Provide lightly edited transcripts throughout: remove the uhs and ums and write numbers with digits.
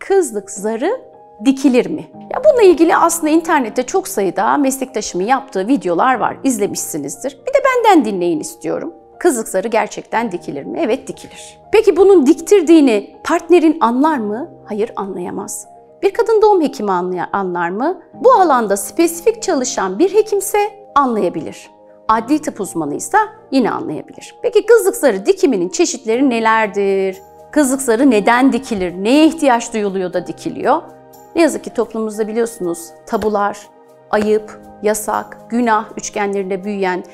kızlık zarı dikilir mi? Ya bununla ilgili aslında internette çok sayıda meslektaşımın yaptığı videolar var. İzlemişsinizdir. Bir de benden dinleyin istiyorum. Kızlık zarı gerçekten dikilir mi? Evet, dikilir. Peki bunun diktirdiğini partnerin anlar mı? Hayır, anlayamaz. Bir kadın doğum hekimi anlar mı? Bu alanda spesifik çalışan bir hekimse anlayabilir. Adli tıp uzmanıysa yine anlayabilir. Peki kızlık zarı dikiminin çeşitleri nelerdir? Kızlık zarı neden dikilir? Neye ihtiyaç duyuluyor da dikiliyor? Ne yazık ki toplumumuzda biliyorsunuz tabular, ayıp, yasak, günah üçgenlerinde büyüyen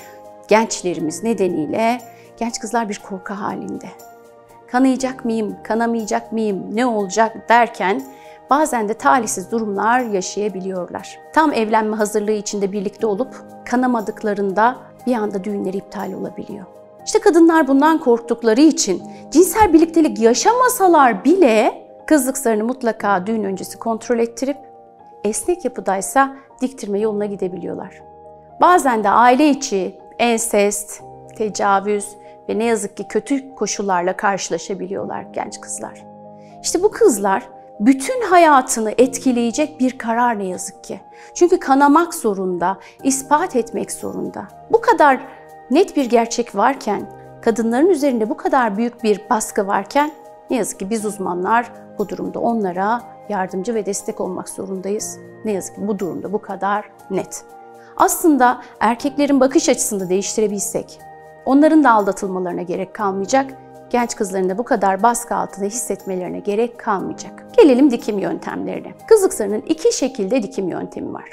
gençlerimiz nedeniyle genç kızlar bir korku halinde. Kanayacak mıyım, kanamayacak mıyım, ne olacak derken bazen de talihsiz durumlar yaşayabiliyorlar. Tam evlenme hazırlığı içinde birlikte olup kanamadıklarında bir anda düğünleri iptal olabiliyor. İşte kadınlar bundan korktukları için cinsel birliktelik yaşamasalar bile kızlık zarını mutlaka düğün öncesi kontrol ettirip esnek yapıdaysa diktirme yoluna gidebiliyorlar. Bazen de aile içi ensest, tecavüz ve ne yazık ki kötü koşullarla karşılaşabiliyorlar genç kızlar. İşte bu kızlar bütün hayatını etkileyecek bir karar ne yazık ki. Çünkü kanamak zorunda, ispat etmek zorunda. Bu kadar net bir gerçek varken, kadınların üzerinde bu kadar büyük bir baskı varken ne yazık ki biz uzmanlar bu durumda onlara yardımcı ve destek olmak zorundayız. Ne yazık ki bu durumda bu kadar net. Aslında erkeklerin bakış açısını da değiştirebilsek, onların da aldatılmalarına gerek kalmayacak, genç kızların da bu kadar baskı altında hissetmelerine gerek kalmayacak. Gelelim dikim yöntemlerine. Kızlık zarının iki şekilde dikim yöntemi var.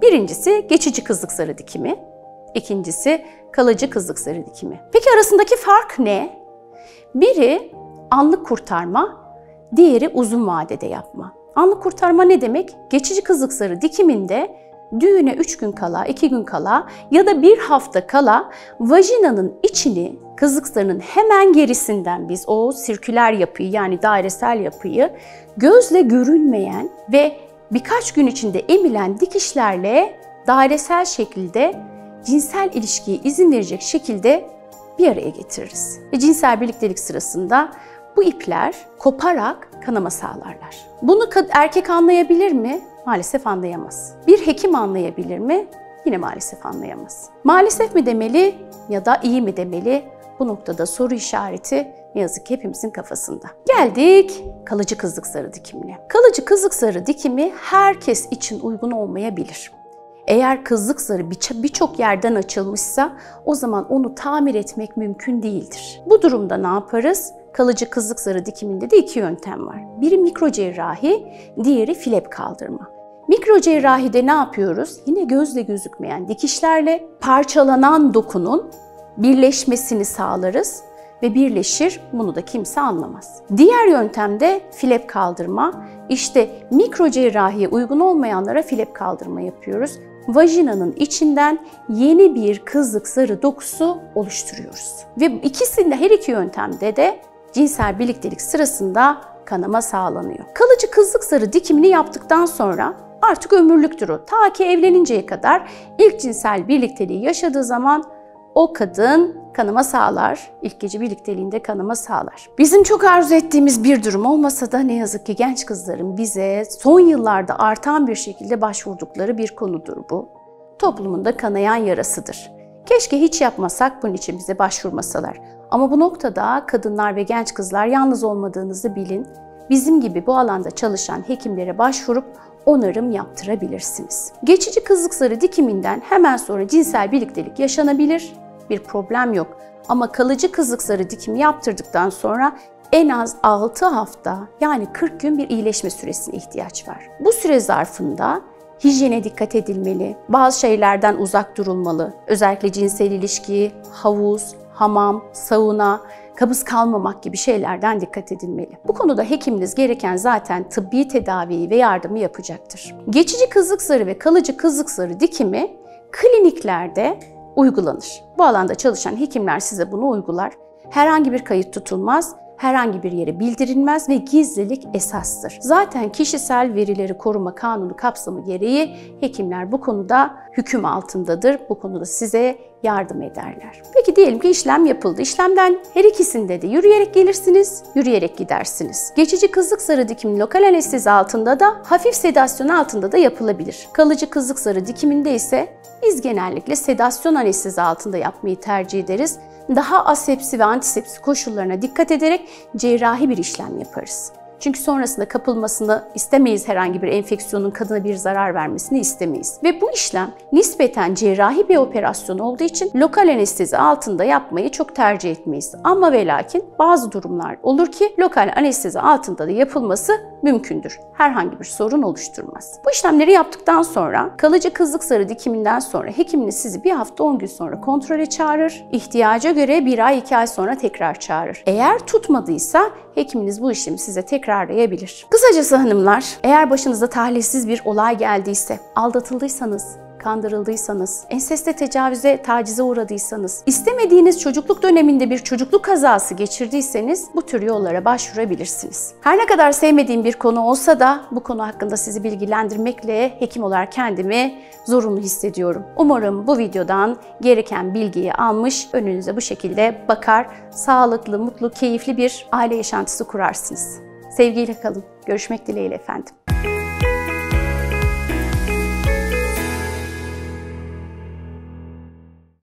Birincisi geçici kızlık zarı dikimi, ikincisi kalıcı kızlık zarı dikimi. Peki arasındaki fark ne? Biri anlık kurtarma, diğeri uzun vadede yapma. Anlık kurtarma ne demek? Geçici kızlık zarı dikiminde düğüne 3 gün kala, 2 gün kala ya da 1 hafta kala vajinanın içini kızlık zarının hemen gerisinden biz o sirküler yapıyı yani dairesel yapıyı gözle görünmeyen ve birkaç gün içinde emilen dikişlerle dairesel şekilde cinsel ilişkiye izin verecek şekilde bir araya getiririz. Ve cinsel birliktelik sırasında bu ipler koparak kanama sağlarlar. Bunu erkek anlayabilir mi? Maalesef anlayamaz. Bir hekim anlayabilir mi? Yine maalesef anlayamaz. Maalesef mi demeli ya da iyi mi demeli? Bu noktada soru işareti ne yazık ki hepimizin kafasında. Geldik kalıcı kızlık zarı dikimine. Kalıcı kızlık zarı dikimi herkes için uygun olmayabilir. Eğer kızlık zarı birçok yerden açılmışsa o zaman onu tamir etmek mümkün değildir. Bu durumda ne yaparız? Kalıcı kızlık zarı dikiminde de iki yöntem var. Biri mikrocerrahi, diğeri flap kaldırma. Mikrocerrahide ne yapıyoruz? Yine gözle gözükmeyen dikişlerle parçalanan dokunun birleşmesini sağlarız ve birleşir, bunu da kimse anlamaz. Diğer yöntemde flap kaldırma. İşte mikrocerrahiye uygun olmayanlara flap kaldırma yapıyoruz. Vajinanın içinden yeni bir kızlık zarı dokusu oluşturuyoruz. Ve her iki yöntemde de cinsel birliktelik sırasında kanama sağlanıyor. Kalıcı kızlık zarı dikimini yaptıktan sonra artık ömürlüktür o. Ta ki evleninceye kadar ilk cinsel birlikteliği yaşadığı zaman o kadın kanama sağlar, ilk gece birlikteliğinde kanama sağlar. Bizim çok arzu ettiğimiz bir durum olmasa da ne yazık ki genç kızların bize son yıllarda artan bir şekilde başvurdukları bir konudur bu. Toplumun da kanayan yarasıdır. Keşke hiç yapmasak, bunun için bize başvurmasalar. Ama bu noktada kadınlar ve genç kızlar yalnız olmadığınızı bilin. Bizim gibi bu alanda çalışan hekimlere başvurup onarım yaptırabilirsiniz. Geçici kızlık zarı dikiminden hemen sonra cinsel birliktelik yaşanabilir, bir problem yok. Ama kalıcı kızlık zarı dikimi yaptırdıktan sonra en az 6 hafta yani 40 gün bir iyileşme süresine ihtiyaç var. Bu süre zarfında hijyene dikkat edilmeli, bazı şeylerden uzak durulmalı. Özellikle cinsel ilişki, havuz, hamam, sauna, kabız kalmamak gibi şeylerden dikkat edilmeli. Bu konuda hekiminiz gereken zaten tıbbi tedaviyi ve yardımı yapacaktır. Geçici kızlık zarı ve kalıcı kızlık zarı dikimi kliniklerde uygulanır. Bu alanda çalışan hekimler size bunu uygular. Herhangi bir kayıt tutulmaz, herhangi bir yere bildirilmez ve gizlilik esastır. Zaten kişisel verileri koruma kanunu kapsamı gereği hekimler bu konuda hüküm altındadır. Bu konuda size yardım ederler. Peki diyelim ki işlem yapıldı. İşlemden her ikisinde de yürüyerek gelirsiniz, yürüyerek gidersiniz. Geçici kızlık zarı dikimi lokal anestezi altında da, hafif sedasyon altında da yapılabilir. Kalıcı kızlık zarı dikiminde ise biz genellikle sedasyon anestezi altında yapmayı tercih ederiz. Daha asepsi ve antisepsi koşullarına dikkat ederek cerrahi bir işlem yaparız. Çünkü sonrasında kapılmasını istemeyiz, herhangi bir enfeksiyonun kadına bir zarar vermesini istemeyiz. Ve bu işlem nispeten cerrahi bir operasyon olduğu için lokal anestezi altında yapmayı çok tercih etmeyiz. Ama ve lakin bazı durumlar olur ki lokal anestezi altında da yapılması mümkündür. Herhangi bir sorun oluşturmaz. Bu işlemleri yaptıktan sonra kalıcı kızlık zarı dikiminden sonra hekiminiz sizi bir hafta 10 gün sonra kontrole çağırır. İhtiyaca göre 1 ay 2 ay sonra tekrar çağırır. Eğer tutmadıysa hekiminiz bu işlemi size tekrarlayabilir. Kısacası hanımlar, eğer başınıza talihsiz bir olay geldiyse, aldatıldıysanız, kandırıldıysanız, enseste, tecavüze, tacize uğradıysanız, istemediğiniz çocukluk döneminde bir çocukluk kazası geçirdiyseniz bu tür yollara başvurabilirsiniz. Her ne kadar sevmediğim bir konu olsa da bu konu hakkında sizi bilgilendirmekle hekim olarak kendimi zorunlu hissediyorum. Umarım bu videodan gereken bilgiyi almış, önünüze bu şekilde bakar, sağlıklı, mutlu, keyifli bir aile yaşantısı kurarsınız. Sevgiyle kalın. Görüşmek dileğiyle efendim.